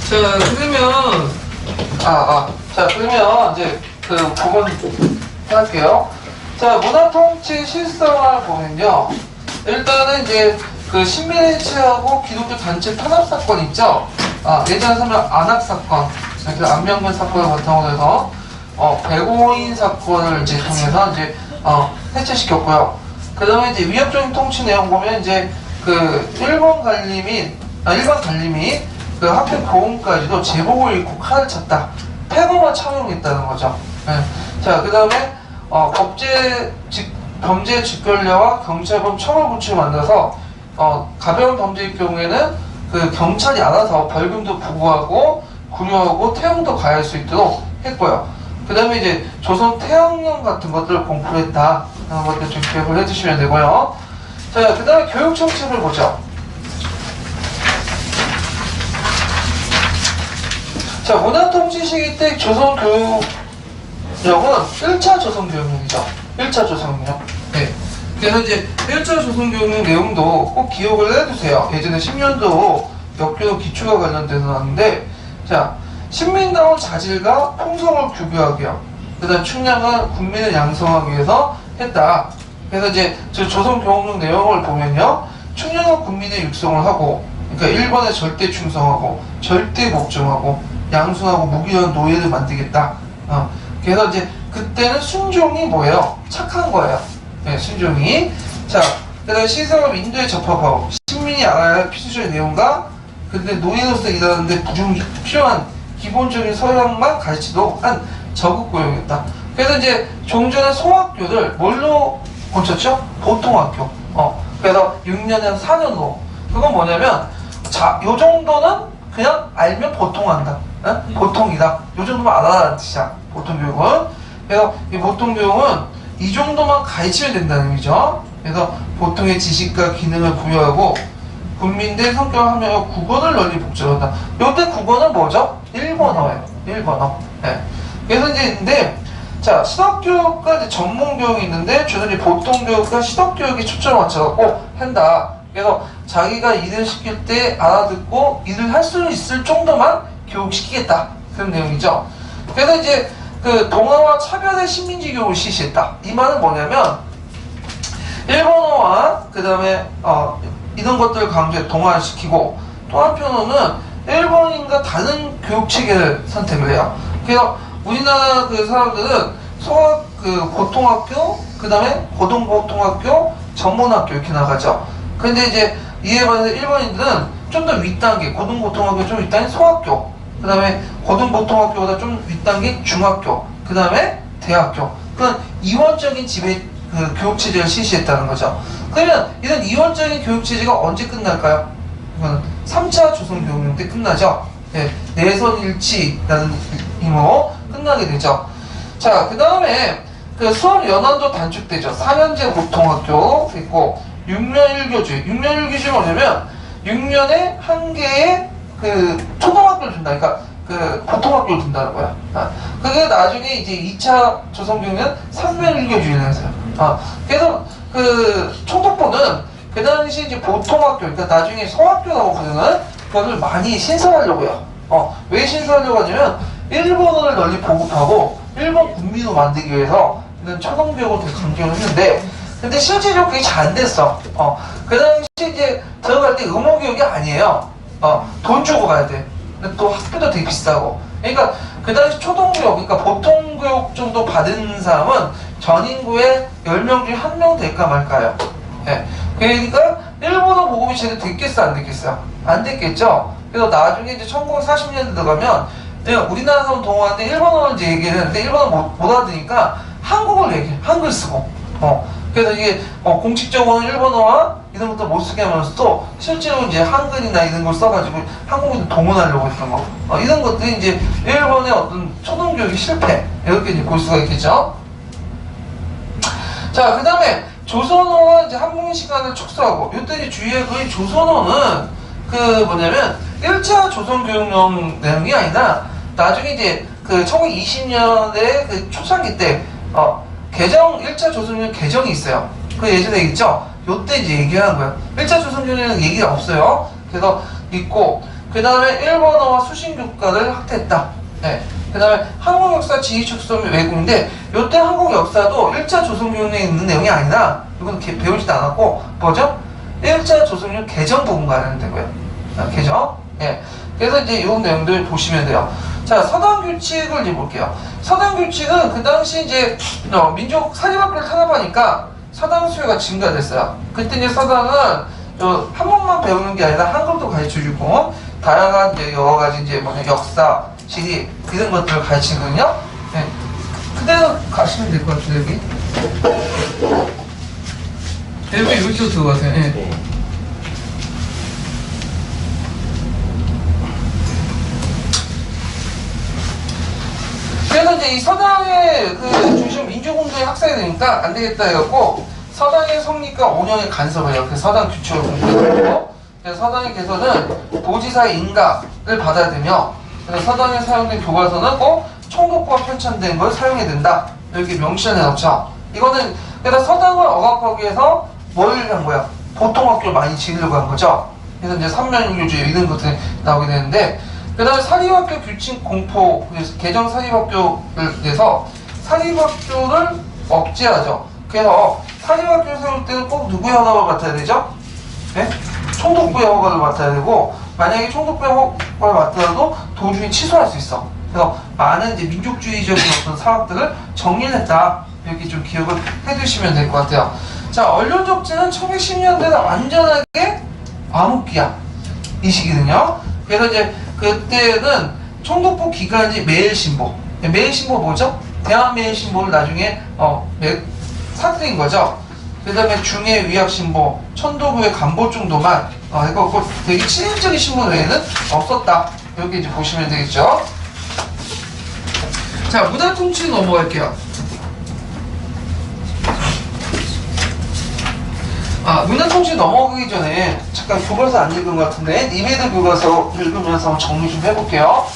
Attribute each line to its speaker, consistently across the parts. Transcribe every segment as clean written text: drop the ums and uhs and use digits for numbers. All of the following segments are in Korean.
Speaker 1: 자, 그러면, 자, 그러면 이제 그 부분 할게요. 자, 문화통치 실성을 보면요. 일단은 이제 그 신민일치하고 기독교 단체 탄압 사건 있죠? 예전에 설명 안학사건, 이렇게 안명근 사건을 바탕으로 해서, 백오인 사건을 이제 통해서 이제, 해체시켰고요. 그 다음에 이제 위협적인 통치 내용 보면 이제 그 일본 관림이 그 학교 교훈까지도 제복을 입고 칼을 찼다. 패거만 착용했다는 거죠. 네. 자, 그 다음에 범죄 직결례와 경찰범 처벌 구칙을 만들어서 가벼운 범죄일 경우에는 그 경찰이 알아서 벌금도 부과하고 구류하고 태형도 가할 수 있도록 했고요. 그 다음에 이제 조선 태양령 같은 것들을 공부를 했다. 그런 것들 좀 기억을 해주시면 되고요. 자, 그 다음에 교육 정책을 보죠. 자, 문화통치 시기 때 조선교육령은 1차 조선교육령이죠. 1차 조선교육령. 네. 그래서 이제 1차 조선교육령 내용도 꼭 기억을 해두세요. 예전에 10년도 역교 기초가 관련돼서 나왔는데, 자, 신민다운 자질과 풍속을 규교하기요. 그 다음 충량한 국민을 양성하기 위해서 했다. 그래서 이제 조선교육령 내용을 보면요. 충량한 국민의 육성을 하고, 그러니까 일본에 절대 충성하고, 절대 복종하고, 양순하고 무기한 노예를 만들겠다. 그래서 이제 그때는 순종이 뭐예요? 착한 거예요. 네, 순종이. 자, 그다음에 시설업 인도에 접합하고 시민이 알아야 할 필수적인 내용과 근데 노예로서 일하는데 필요한 기본적인 서양만 가르치도록 한 저급 고용이었다. 그래서 이제 종전의 소학교를 뭘로 고쳤죠? 보통학교. 그래서 6년에서 4년으로. 그건 뭐냐면 요 정도는 그냥 알면 보통한다. 응? 보통이다. 요 정도만 알아라는 뜻이야. 보통교육은. 그래서 이 보통교육은 이 정도만 가르치면 된다는 의미죠. 그래서 보통의 지식과 기능을 부여하고 국민들 성격을 하며 국어를 널리 복잡한다. 요때 국어는 뭐죠? 일본어예요. 일본어. 네. 그래서 이제 근데 자, 시덕교육과 이제 전문교육이 있는데 주로 보통교육과 시덕교육에 초점을 맞춰갖고 한다. 그래서 자기가 일을 시킬 때 알아듣고 일을 할 수 있을 정도만 교육시키겠다. 그런 내용이죠. 그래서 이제 그 동아와 차별의 시민지 교육을 실시했다. 이 말은 뭐냐면 일본어와 그 다음에 이런 것들을 강조해 동아시키고 또 한편으로는 일본인과 다른 교육 체계를 선택을 해요. 그래서 우리나라 그 사람들은 고등학교, 그 다음에 고등보통학교, 전문학교 이렇게 나가죠. 근데 이제 이에 반해서 일본인들은 좀 더 윗단계, 고등보통학교 좀 윗단계 소학교, 그 다음에 고등보통학교보다 좀 윗단계 중학교, 그 다음에 대학교. 그런 이원적인 그 교육체제를 실시했다는 거죠. 그러면 이런 이원적인 교육체제가 언제 끝날까요? 이건 3차 조선교육령 때 끝나죠. 네, 내선일치라는 힘으로 끝나게 되죠. 자, 그 다음에 그 수업 연한도 단축되죠. 4년제 보통학교 있고 6년 1교주. 6년 1교주는 뭐냐면 6년에 한 개의 그 초등학교를 준다. 그러니까 그 보통학교를 준다는 거야. 그게 나중에 이제 2차 조선교육은 3년 1교주를 했어요. 그래서 그 총독부는 그 당시 이제 보통학교, 그러니까 나중에 소학교라고 부르는 그것을 많이 신설하려고요. 왜 신설하려고 하냐면 일본어를 널리 보급하고 일본 국민으로 만들기 위해서 이런 초등교육을 되게 강조를 했는데 근데 실제적으로 그게 잘 안 됐어. 그 당시 이제 들어갈 때 의무교육이 아니에요. 돈 주고 가야 돼. 근데 또 학비도 되게 비싸고. 그러니까 그 당시 초등교육, 그러니까 보통교육 정도 받은 사람은 전 인구의 10명 중에 1명 될까 말까요. 네. 그러니까 일본어 보급이 제대로 됐겠어, 안 됐겠어요? 안 됐겠죠? 그래서 나중에 이제 1940년대 들어가면 우리나라 사람 동호하는데 일본어를 이제 얘기했는데 일본어 못 알아듣으니까 한국어를 얘기해. 한글 쓰고. 그래서 이게 공식적으로는 일본어와 이런 것도 못 쓰게 하면서도 실제로 이제 한글이나 이런 걸 써가지고 한국인을 동원하려고 했던 거. 이런 것들이 이제 일본의 어떤 초등교육의 실패. 이렇게 이제 볼 수가 있겠죠. 자, 그 다음에 조선어와 이제 한국인 시간을 축소하고, 이때 이제 주의할 거의 조선어는 그 뭐냐면 1차 조선교육령 내용이 아니라 나중에 이제 그 1920년대 그 초창기 때, 1차 조선교육 개정이 있어요. 그 예전에 있죠? 요때 이제 얘기하는 거예요. 1차 조선교육은 얘기가 없어요. 그래서 있고, 그 그 다음에 일본어와 수신교과를 학태했다. 네. 그 다음에 한국 역사 지휘축소 외국인데 요때 한국 역사도 1차 조선교육에 있는 내용이 아니라 이건 배우지도 않았고 뭐죠? 1차 조선교육 개정 부분 관련된 되고요. 개정. 예. 그래서 이제 이 내용들 보시면 돼요. 자, 서당규칙을 이제 볼게요. 서당규칙은 그 당시 이제 민족 사립학교를 탄압하니까 서당 수요가 증가됐어요. 그때 이제 서당은 한국만 배우는 게 아니라 한글도 가르쳐주고 다양한 이제 여러 가지 이제 역사, 지리 이런 것들을 가르치거든요. 네. 그대로 가시면 될 것 같아요. 여기 이렇게 들어가세요. 네. 그래서 이제 이 서당의 그 중심 민주공동에 학살이 되니까 안 되겠다 해갖고 서당의 성립과 5년의 간섭을 해요. 그 서당 규칙을 공부하고 그래서 서당의 개서는 도지사의 인가를 받아들며 그래서 서당에 사용된 교과서는 꼭 총독부가 편찬된 걸 사용해야 된다. 이렇게 명시해 놓죠. 이거는 그래서 서당을 억압하기 위해서 뭘 한 거야? 보통학교를 많이 지으려고 한 거죠. 그래서 이제 삼면유주의 이런 것들이 나오게 되는데 그 다음에 사립학교 규칙 공포, 개정 사립학교를 내서 사립학교를 억제하죠. 그래서 사립학교 세울 때는 꼭 누구의 허가를 맡아야 되죠? 네? 총독부의 허가를 맡아야 되고 만약에 총독부의 허가를 맡더라도 도중에 취소할 수 있어. 그래서 많은 이제 민족주의적인 어떤 사업들을 정리를 했다. 이렇게 좀 기억을 해두시면 될 것 같아요. 자, 언론적지는 1910년대에 완전하게 암흑기야. 이 시기는요. 그래서 이제 그때는 총독부 기관이 매일신보. 매일신보 뭐죠? 대한매일신보를 나중에 사들인 거죠. 그 다음에 중해위학신보, 천도교회 간보 정도만 이거 되게 친일적인 신문 외에는 없었다. 이렇게 이제 보시면 되겠죠. 자, 문화통치 넘어갈게요. 문화통치 넘어가기 전에 잠깐 교과서 안 읽은 것 같은데 니베드 교과서 읽으면서 정리 좀 해볼게요.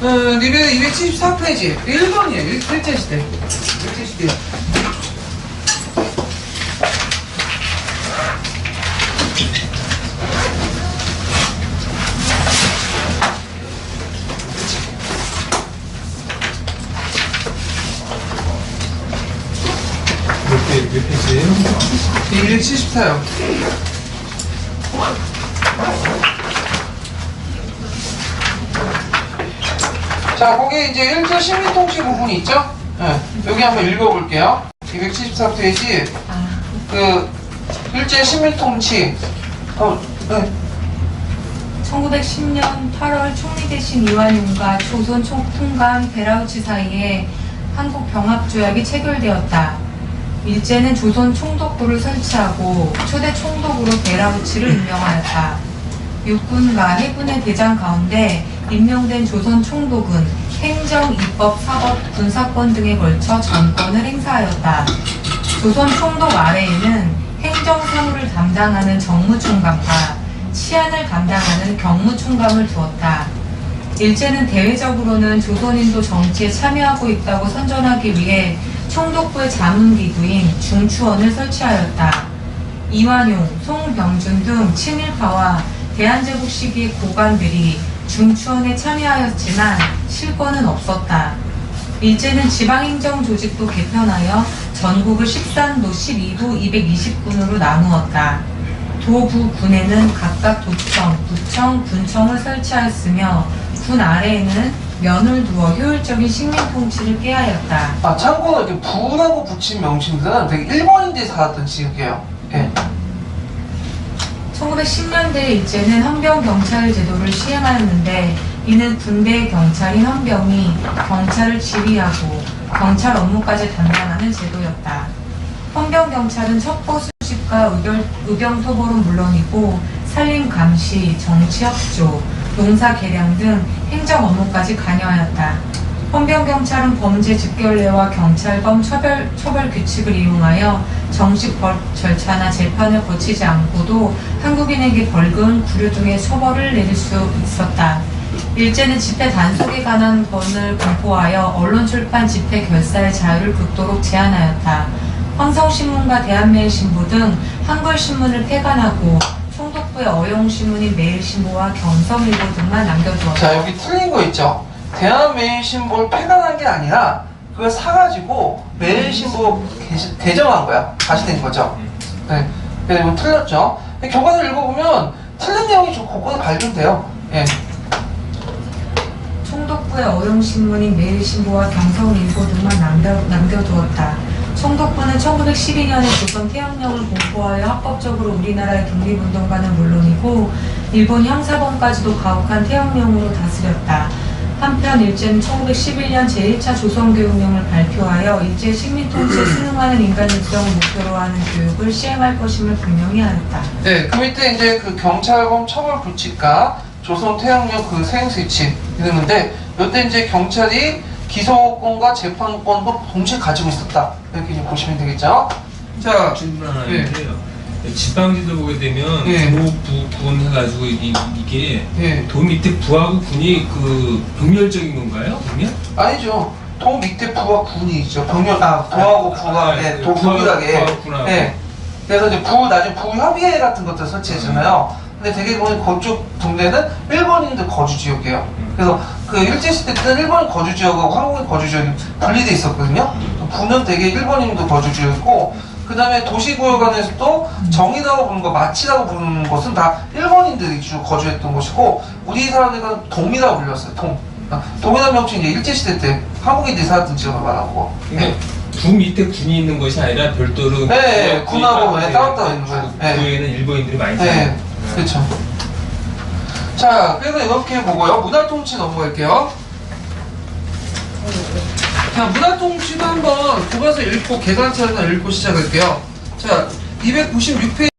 Speaker 1: 니베드 274페이지 1번이에요. 일제시대. 일제시대.
Speaker 2: 몇 페이지예요?
Speaker 1: 274요. 자, 거기 이제 일제 시민통치 부분이 있죠? 네, 여기 한번 읽어볼게요. 274페이지. 그, 일제 시민통치. 네.
Speaker 3: 1910년 8월 총리 대신 이완용과 조선 총통관 베라우치 사이에 한국 병합조약이 체결되었다. 일제는 조선 총독부를 설치하고 초대 총독으로 베라우치를 임명하였다. 육군과 해군의 대장 가운데 임명된 조선 총독은 행정, 입법, 사법, 군사권 등에 걸쳐 전권을 행사하였다. 조선 총독 아래에는 행정 사무를 담당하는 정무총감과 치안을 담당하는 경무총감을 두었다. 일제는 대외적으로는 조선인도 정치에 참여하고 있다고 선전하기 위해 총독부의 자문기구인 중추원을 설치하였다. 이완용, 송병준 등 친일파와 대한제국 시기의 고관들이 중추원에 참여하였지만 실권은 없었다. 일제는 지방행정 조직도 개편하여 전국을 13도 12부 220군으로 나누었다. 도부 군에는 각각 도청, 부청, 군청을 설치하였으며 군 아래에는 면을 두어 효율적인 식민 통치를 꾀하였다.
Speaker 1: 참고로 이렇게 부라고 붙인 명칭들은 되게 일본인들이 살았던 지역이에요. 예.
Speaker 3: 1910년대 일제는 헌병경찰 제도를 시행하였는데 이는 군대 경찰인 헌병이 경찰을 지휘하고 경찰 업무까지 담당하는 제도였다. 헌병경찰은 첩보 수집과 의병토벌은 물론이고 산림 감시, 정치 협조, 농사 개량 등 행정 업무까지 관여하였다. 헌병경찰은 범죄 집결례와 경찰범 처벌 규칙을 이용하여 정식 절차나 재판을 거치지 않고도 한국인에게 벌금, 구류 등의 처벌을 내릴 수 있었다. 일제는 집회 단속에 관한 권을 공포하여 언론 출판 집회 결사의 자유를 극도로 제한하였다. 황성신문과 대한매일신보 등 한글신문을 폐간하고 총독부의 어용신문인 매일신보와 경성일보 등만 남겨두었다.
Speaker 1: 자, 여기 틀린 거 있죠? 대한매일신보를 폐간한 게 아니라 그걸 사가지고 매일신보 개정한 거야. 다시 된 거죠. 네. 그래서 이건 틀렸죠? 교과서 읽어보면 틀린 내용이 좀 곳곳에 발견돼요. 예.
Speaker 3: 총독부의 어용신문인 매일신보와 경성일보 등만 남겨두었다. 총독부는 1912년에 조선 태양령을 공포하여 합법적으로 우리나라의 독립운동가는 물론이고 일본 형사범까지도 가혹한 태양령으로 다스렸다. 한편 일제는 1911년 제1차 조선교육령을 발표하여 일제 식민통치에 순응하는 인간 육성을 목표로 하는 교육을 시행할 것임을 분명히 하였다.
Speaker 1: 네, 그 밑에 이제 그 경찰범 처벌 규칙과 조선 태양령 그 세행 스위치 이러는데 이때 이제 경찰이 기소권과 재판권도 동시에 가지고 있었다. 이렇게 이제 보시면 되겠죠. 자,
Speaker 2: 질문 하나 있는데요. 지방지도 보게 되면
Speaker 1: 예.
Speaker 2: 도, 부, 군 해가지고 이게
Speaker 1: 예.
Speaker 2: 도 밑에 부하고 군이 그 병렬적인 건가요? 그러면?
Speaker 1: 아니죠. 도 밑에 부와 군이 있죠. 도하고 부가 예, 도 동일하게. 예. 그래서 이제 나중에 부협의회 같은 것들 설치했잖아요. 근데 되게 보면 그쪽 동네는 일본인들 거주 지역이에요. 그래서 그 일제시대 때는 일본 거주 지역하고 한국인 거주 지역이 분리돼 있었거든요. 부는 되게 일본인도 거주 지역이고, 그 다음에 도시구역 안에서도 정이라고 부르는 거, 마치라고 부르는 것은 다 일본인들이 주로 거주했던 곳이고, 우리 사람들은 동이라고 불렸어요. 동이라는 명칭이 이제 일제시대 때 한국인들이 살았던 지역을 말하고.
Speaker 2: 그러니까 부 밑에 군이 있는 것이 아니라 별도로
Speaker 1: 네, 군하고 따로 있는 거예요. 네.
Speaker 2: 부에는 일본인들이 많이
Speaker 1: 네,
Speaker 2: 살아요.
Speaker 1: 그렇죠. 자, 그래서 이렇게 보고요. 문화통치 넘어갈게요. 자, 문화통치도 한번 교과서 읽고 계산차례나 읽고 시작할게요. 자, 296페이지